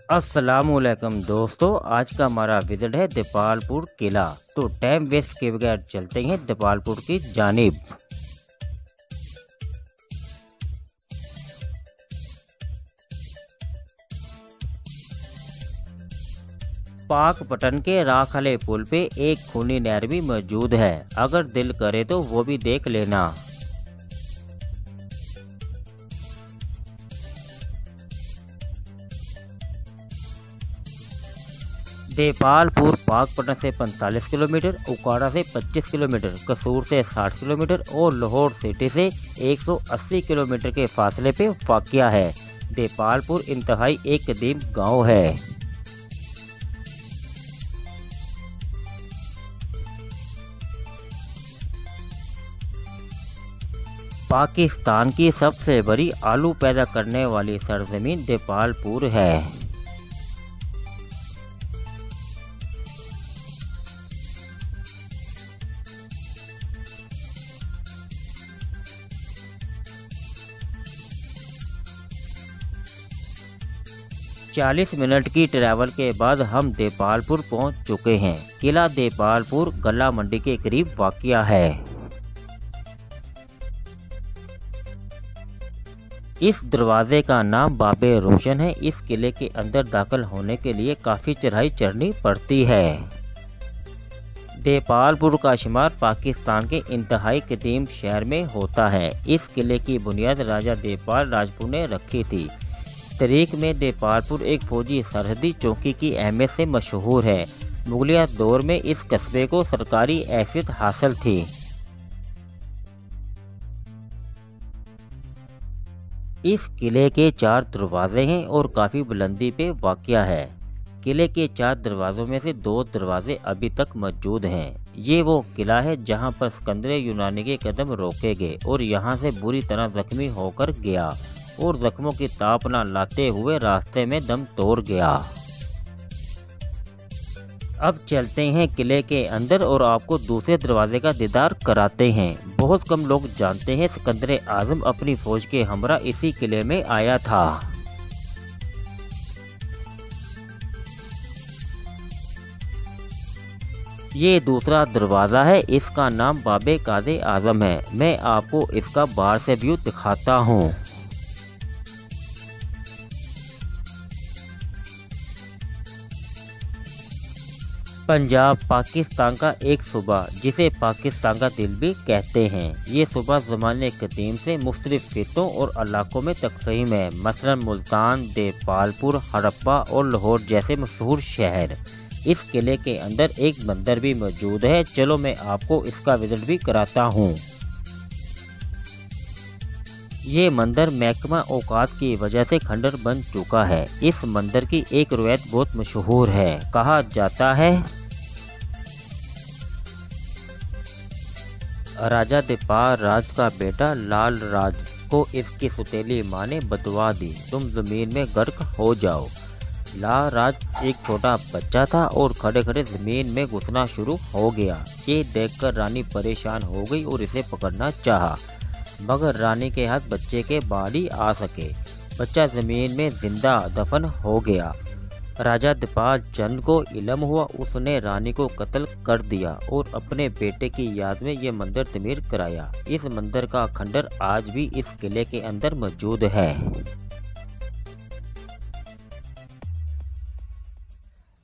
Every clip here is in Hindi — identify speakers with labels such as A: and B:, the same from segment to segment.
A: अस्सलामुअलैकुम दोस्तों, आज का हमारा विजिट है दीपालपुर किला। तो टाइम वेस्ट के बगैर चलते हैं दीपालपुर की जानिब। पाकपटन के राखाले पुल पे एक खूनी नहर भी मौजूद है, अगर दिल करे तो वो भी देख लेना। देपालपुर पाकपटन से 45 किलोमीटर, उकाड़ा से 25 किलोमीटर, कसूर से 60 किलोमीटर और लाहौर सिटी से 180 किलोमीटर के फासले पे वाक़या है। देपालपुर इंतहाई एक कदीम गांव है। पाकिस्तान की सबसे बड़ी आलू पैदा करने वाली सरजमीन देपालपुर है। 40 मिनट की ट्रैवल के बाद हम देपालपुर पहुंच चुके हैं। किला देपालपुर गला मंडी के करीब वाक़या है। इस दरवाजे का नाम बाबे रोशन है। इस किले के अंदर दाखिल होने के लिए काफ़ी चढ़ाई चढ़नी पड़ती है। देपालपुर का शुमार पाकिस्तान के इंतहाई कदीम शहर में होता है। इस किले की बुनियाद राजा देपाल राजपूत ने रखी थी। तारीख में देपालपुर एक फौजी सरहदी चौकी की अहमियत से मशहूर है। मुगलिया दौर में इस कस्बे को सरकारी हैसियत हासिल थी। इस किले के 4 दरवाजे हैं और काफ़ी बुलंदी पे वाक़या है। किले के 4 दरवाज़ों में से 2 दरवाजे अभी तक मौजूद हैं। ये वो किला है जहां पर सिकंदर यूनानी के कदम रोके गए और यहां से बुरी तरह जख्मी होकर गया और जख्मों की ताप न लाते हुए रास्ते में दम तोड़ गया। अब चलते हैं किले के अंदर और आपको दूसरे दरवाजे का दीदार कराते हैं। बहुत कम लोग जानते हैं सिकंदर आजम अपनी फौज के हमरा इसी किले में आया था। ये दूसरा दरवाज़ा है, इसका नाम बाबे कादे आजम है। मैं आपको इसका बाहर से व्यू दिखाता हूँ। पंजाब पाकिस्तान का एक सूबा जिसे पाकिस्तान का दिल भी कहते हैं। ये सूबा ज़माने कदीम से मुख्तलिफ खित्तों और इलाकों में तकसीम है, मसलन मुल्तान, देपालपुर, हड़प्पा और लाहौर जैसे मशहूर शहर। इस किले के अंदर एक मंदिर भी मौजूद है। चलो मैं आपको इसका विजिट भी कराता हूँ। ये मंदिर महकमा औकात की वजह से खंडर बन चुका है। इस मंदिर की एक रवायत बहुत मशहूर है। कहा जाता है राजा देपाल राज का बेटा लाल राज को इसकी सुतेली माँ ने बदवा दी, तुम जमीन में गर्क हो जाओ। लाल राज एक छोटा बच्चा था और खड़े खड़े जमीन में घुसना शुरू हो गया। ये देखकर रानी परेशान हो गई और इसे पकड़ना चाहा, मगर रानी के हाथ बच्चे के बाल ही आ सके। बच्चा जमीन में जिंदा दफन हो गया। राजा देपाल चंद को इल्म हुआ, उसने रानी को कत्ल कर दिया और अपने बेटे की याद में ये मंदिर तमीर कराया। इस मंदिर का खंडर आज भी इस किले के अंदर मौजूद है।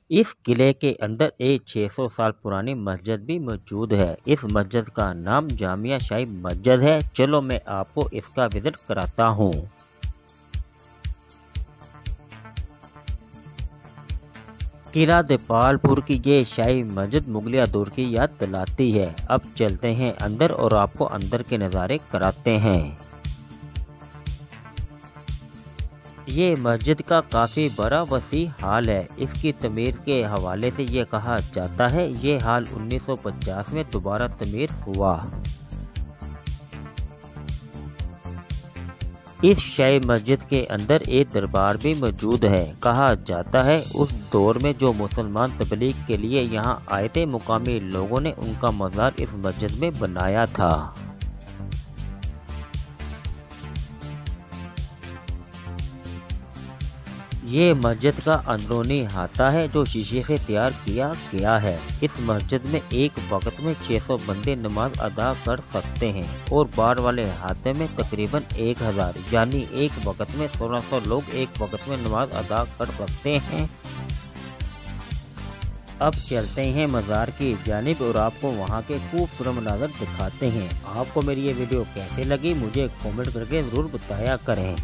A: इस किले के अंदर एक 600 साल पुरानी मस्जिद भी मौजूद है। इस मस्जिद का नाम जामिया शाही मस्जिद है। चलो मैं आपको इसका विजिट कराता हूँ। किला देपालपुर की ये शाही मस्जिद मुगलिया दौर की याद दिलाती है। अब चलते हैं अंदर और आपको अंदर के नज़ारे कराते हैं। ये मस्जिद का काफ़ी बड़ा वसी हाल है। इसकी तमीर के हवाले से ये कहा जाता है ये हाल 1950 में दोबारा तमीर हुआ। इस शाही मस्जिद के अंदर एक दरबार भी मौजूद है। कहा जाता है उस दौर में जो मुसलमान तबलीग के लिए यहाँ आए थे, मुकामी लोगों ने उनका मज़ार इस मस्जिद में बनाया था। ये मस्जिद का अंदरूनी हाता है जो शीशे से तैयार किया गया है। इस मस्जिद में एक वक्त में 600 बंदे नमाज अदा कर सकते हैं और बाहर वाले हाते में तकरीबन 1000 यानी एक वक्त में 1600 लोग एक वक्त में नमाज अदा कर सकते हैं। अब चलते हैं मज़ार की जानिब और आपको वहाँ के खूबसूरत मनाज़र दिखाते हैं। आपको मेरी ये वीडियो कैसे लगी मुझे कमेंट करके ज़रूर बताया करें।